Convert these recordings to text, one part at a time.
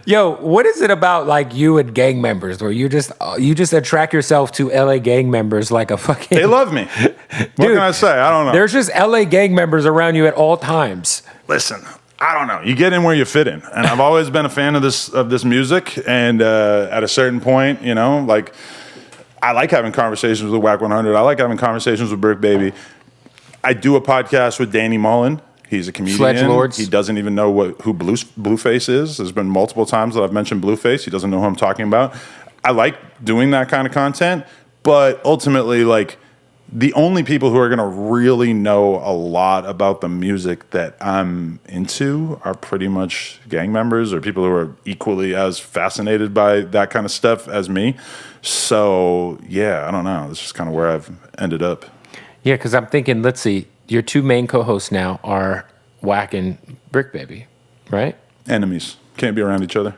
Yo, what is it about like you and gang members where you just attract yourself to LA gang members like a fucking... They love me. What can I say? I don't know. There's just LA gang members around you at all times. Listen, I don't know. You get in where you fit in, and I've always been a fan of this music. And at a certain point, you know, like I like having conversations with Wack 100. I like having conversations with Brick Baby. I do a podcast with Danny Mullen. He's a comedian. Sledge Lords. He doesn't even know who Blueface is. There's been multiple times that I've mentioned Blueface. He doesn't know who I'm talking about. I like doing that kind of content, but ultimately, like, the only people who are going to really know a lot about the music that I'm into are pretty much gang members or people who are equally as fascinated by that kind of stuff as me. So, yeah, I don't know. This is kind of where I've ended up. Yeah, because I'm thinking, let's see, your two main co-hosts now are Wack and Brick Baby, right? Enemies. Can't be around each other.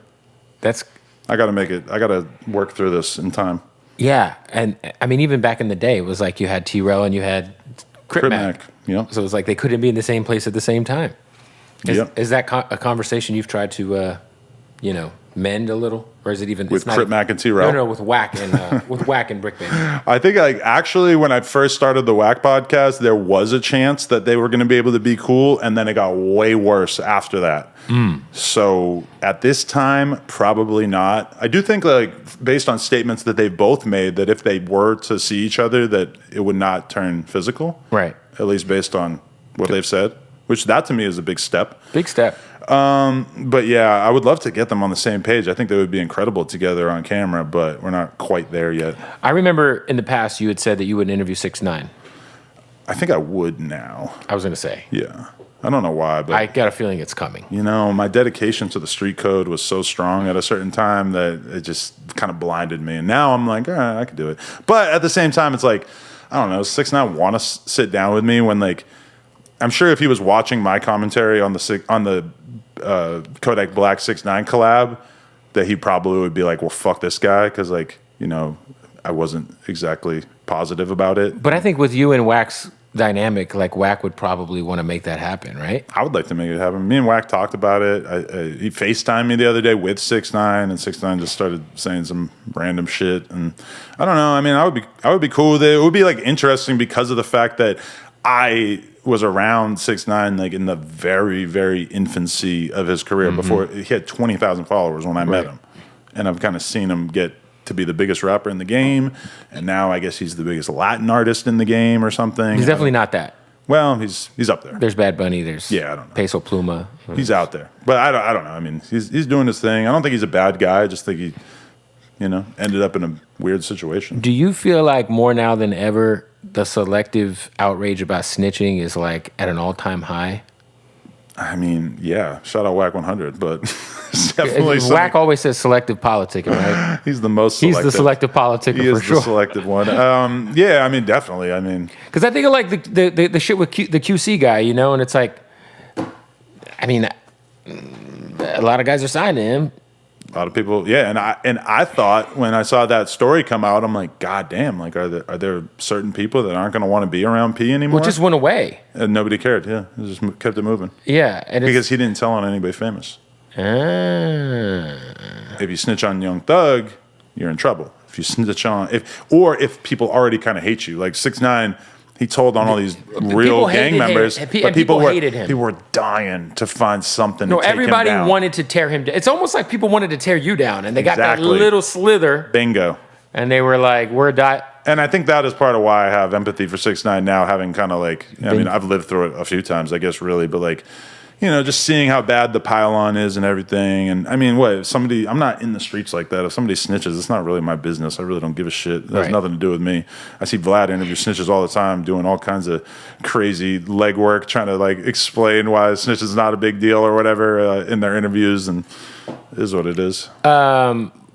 I got to make it. I got to work through this in time. Yeah, and I mean, even back in the day, it was like you had T-Rel and you had Crip Mac. Yeah. So it was like they couldn't be in the same place at the same time. Is that a conversation you've tried to, mend a little, or is it even with Crip Mac and T-Rel? No, with Wack and Wack and Brick Baby. I think actually when I first started the Wack podcast, there was a chance that they were going to be able to be cool, and then it got way worse after that. So at this time, probably not. I do think, like, based on statements that they've both made, that if they were to see each other, that it would not turn physical. Right. At least based on what they've said, which that to me is a big step. Big step. But yeah, I would love to get them on the same page. I think they would be incredible together on camera, but we're not quite there yet. I remember in the past you had said that you would interview 6ix9ine. I think I would now. I was going to say. Yeah. I don't know why, but I got a feeling it's coming. You know, my dedication to the street code was so strong at a certain time that it just kind of blinded me. And now I'm like, all right, I could do it. But at the same time, it's like, I don't know, 6ix9ine want to sit down with me when, like, I'm sure if he was watching my commentary on the Kodak Black 6ix9ine collab, that he probably would be like, well, fuck this guy, because, like, you know, I wasn't exactly positive about it. But I think with you and Wack's dynamic, like, Wack would probably want to make that happen, right? I would like to make it happen. Me and Wack talked about it. He FaceTimed me the other day with 6ix9ine, and 6ix9ine just started saying some random shit. And I don't know. I mean, I would be cool with it. It would be, like, interesting because of the fact that I was around 6ix9ine, like, in the very, very infancy of his career. Before he had 20,000 followers when I met him, and I've kind of seen him get to be the biggest rapper in the game, and now I guess he's the biggest Latin artist in the game or something. He's definitely not that. Well, he's up there. There's Bad Bunny. There's I don't know. Peso Pluma. He's out there, but I don't know. I mean, he's doing his thing. I don't think he's a bad guy. I just think he, ended up in a weird situation. Do you feel like more now than ever the selective outrage about snitching is like at an all-time high? I mean, yeah. Shout out Wack 100, but definitely Wack always says selective politicking, right? He's the most selective. He's the selective politicker for sure. He is the selective one. Yeah, I mean, definitely. I mean, because I think of like the shit with the QC guy, and it's like, I mean, a lot of guys are signed to him. A lot of people, yeah, and I thought when I saw that story come out, I'm like, God damn, like, are there certain people that aren't going to want to be around P anymore? Well, just went away, and nobody cared. Yeah, it just kept it moving. Yeah, and because he didn't tell on anybody famous. If you snitch on Young Thug, you're in trouble. If you snitch on if people already kind of hate you, like 6ix9ine. He told on all these real gang members, but people hated him. People were dying to find something to take him down. Everybody wanted to tear him down. It's almost like people wanted to tear you down, and they got that little slither. Bingo. And they were like, we're dying. And I think that is part of why I have empathy for 6ix9ine now, having kind of like, I mean, I've lived through it a few times, I guess, really, but like, just seeing how bad the pile-on is and everything. And I mean, I'm not in the streets like that. If somebody snitches, it's not really my business. I really don't give a shit. It has nothing to do with me. I see Vlad interview snitches all the time, doing all kinds of crazy legwork, trying to like explain why snitch is not a big deal or whatever in their interviews, and it is what it is.